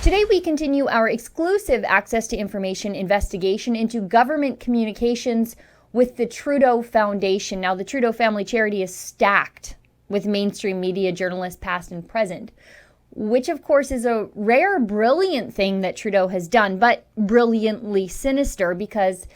Today we continue our exclusive access to information investigation into government communications with the Trudeau Foundation. Now, the Trudeau family charity is stacked with mainstream media journalists past and present, which of course is a rare, brilliant thing that Trudeau has done, but brilliantly sinister because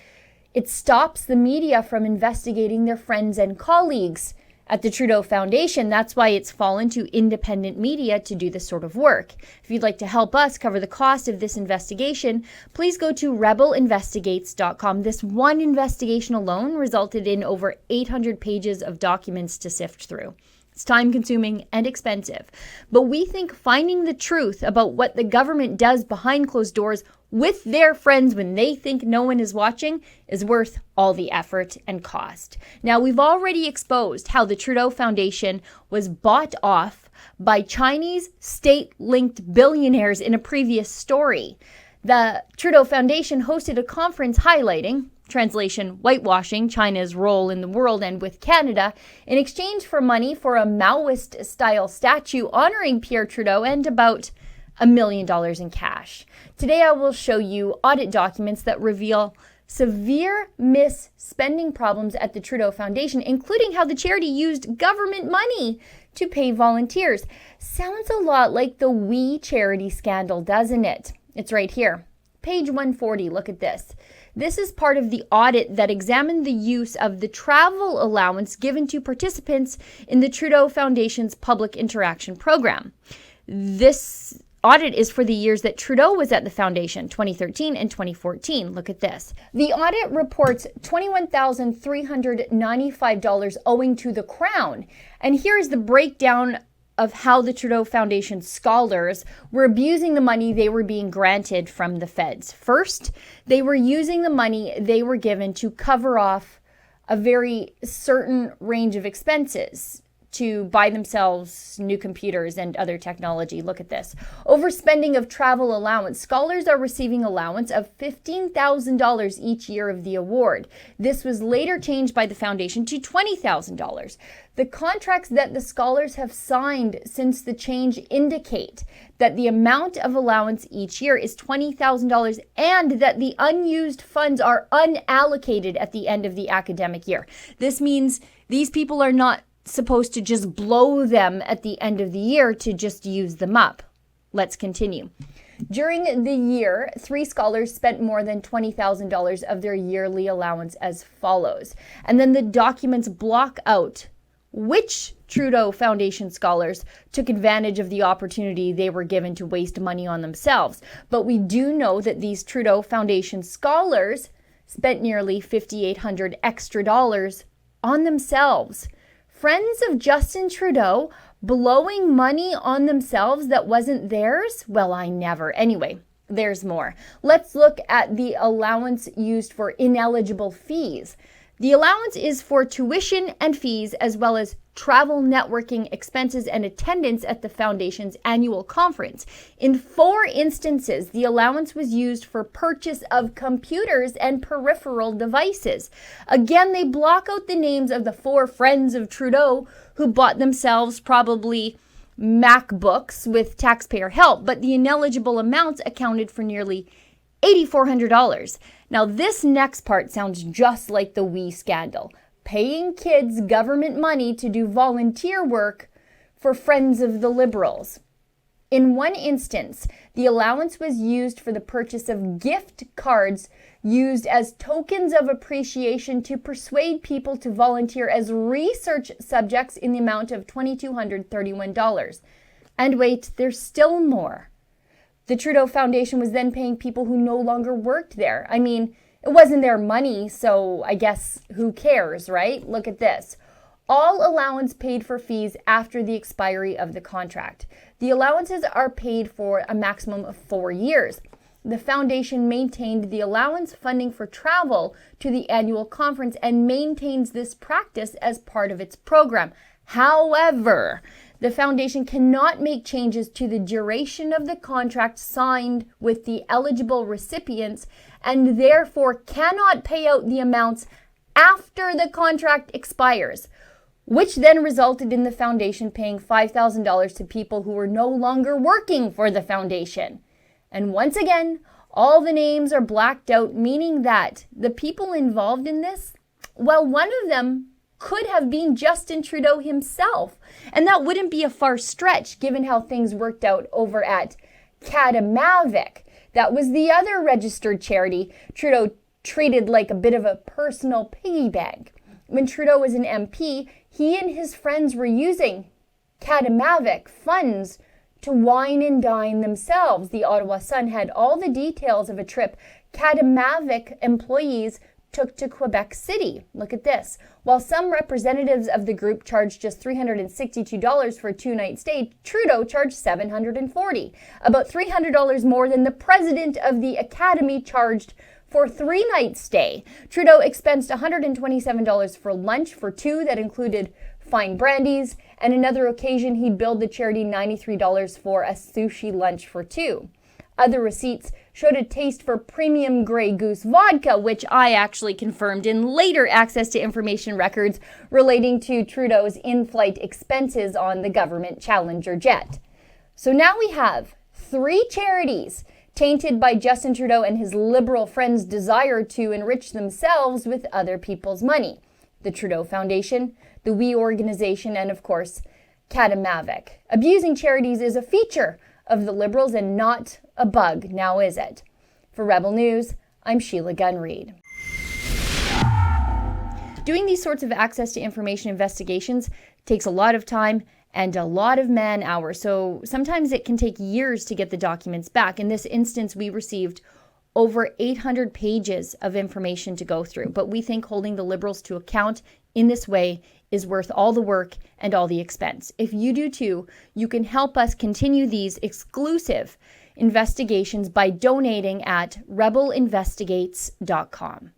it stops the media from investigating their friends and colleagues at the Trudeau Foundation. That's why it's fallen to independent media to do this sort of work. If you'd like to help us cover the cost of this investigation, please go to rebelinvestigates.com. This one investigation alone resulted in over 800 pages of documents to sift through. It's time-consuming and expensive, but we think finding the truth about what the government does behind closed doors with their friends when they think no one is watching is worth all the effort and cost. Now, we've already exposed how the Trudeau Foundation was bought off by Chinese state-linked billionaires in a previous story. The Trudeau Foundation hosted a conference highlighting, translation, whitewashing China's role in the world and with Canada in exchange for money for a Maoist-style statue honoring Pierre Trudeau and about $1 million in cash. Today I will show you audit documents that reveal severe misspending problems at the Trudeau Foundation, including how the charity used government money to pay volunteers. Sounds a lot like the We charity scandal, doesn't it? It's right here. Page 140, look at this. This is part of the audit that examined the use of the travel allowance given to participants in the Trudeau Foundation's public interaction program. This audit is for the years that Trudeau was at the foundation, 2013 and 2014. Look at this. The audit reports $21,395 owing to the Crown. And here's the breakdown of how the Trudeau Foundation scholars were abusing the money they were being granted from the feds. First, they were using the money they were given to cover off a very certain range of expenses, to buy themselves new computers and other technology. Look at this. Overspending of travel allowance. Scholars are receiving allowance of $15,000 each year of the award. This was later changed by the foundation to $20,000. The contracts that the scholars have signed since the change indicate that the amount of allowance each year is $20,000 and that the unused funds are unallocated at the end of the academic year. This means these people are not supposed to just blow them at the end of the year to just use them up. Let's continue. During the year, 3 scholars spent more than $20,000 of their yearly allowance as follows. And then the documents block out which Trudeau Foundation scholars took advantage of the opportunity they were given to waste money on themselves. But we do know that these Trudeau Foundation scholars spent nearly $5,800 extra dollars on themselves. Friends of Justin Trudeau blowing money on themselves that wasn't theirs? Well, I never. Anyway, there's more. Let's look at the allowance used for ineligible fees. The allowance is for tuition and fees as well as travel, networking, expenses, and attendance at the Foundation's annual conference. In 4 instances, the allowance was used for purchase of computers and peripheral devices. Again, they block out the names of the 4 friends of Trudeau who bought themselves probably MacBooks with taxpayer help, but the ineligible amounts accounted for nearly $8,400. Now, this next part sounds just like the We scandal. Paying kids government money to do volunteer work for friends of the Liberals. In one instance, the allowance was used for the purchase of gift cards used as tokens of appreciation to persuade people to volunteer as research subjects in the amount of $2,231. And wait, there's still more. The Trudeau Foundation was then paying people who no longer worked there. I mean, it wasn't their money, so I guess who cares, right? Look at this. All allowance paid for fees after the expiry of the contract. The allowances are paid for a maximum of 4 years. The foundation maintained the allowance funding for travel to the annual conference and maintains this practice as part of its program. However, the foundation cannot make changes to the duration of the contract signed with the eligible recipients and therefore cannot pay out the amounts after the contract expires, which then resulted in the foundation paying $5,000 to people who were no longer working for the foundation. And once again, all the names are blacked out, meaning that the people involved in this, well, one of them could have been Justin Trudeau himself. And that wouldn't be a far stretch given how things worked out over at Katamavik. That was the other registered charity Trudeau treated like a bit of a personal piggy bank. When Trudeau was an MP, he and his friends were using Katamavik funds to wine and dine themselves. The Ottawa Sun had all the details of a trip Katamavik employees took to Quebec City. Look at this. While some representatives of the group charged just $362 for a 2-night stay, Trudeau charged $740, about $300 more than the president of the Academy charged for 3-night stay. Trudeau expensed $127 for lunch for 2 that included fine brandies, and another occasion he billed the charity $93 for a sushi lunch for 2. Other receipts showed a taste for premium Grey Goose vodka, which I actually confirmed in later access to information records relating to Trudeau's in-flight expenses on the government Challenger jet. So now we have 3 charities tainted by Justin Trudeau and his Liberal friends' desire to enrich themselves with other people's money. The Trudeau Foundation, the We organization, and of course, Katamavik. Abusing charities is a feature of the Liberals and not a bug, now is it? For Rebel News, I'm Sheila Gunn Reid. Doing these sorts of access to information investigations takes a lot of time and a lot of man hours, so sometimes it can take years to get the documents back. In this instance, we received over 800 pages of information to go through, but we think holding the Liberals to account in this way is worth all the work and all the expense. If you do too, you can help us continue these exclusive investigations by donating at rebelinvestigates.com.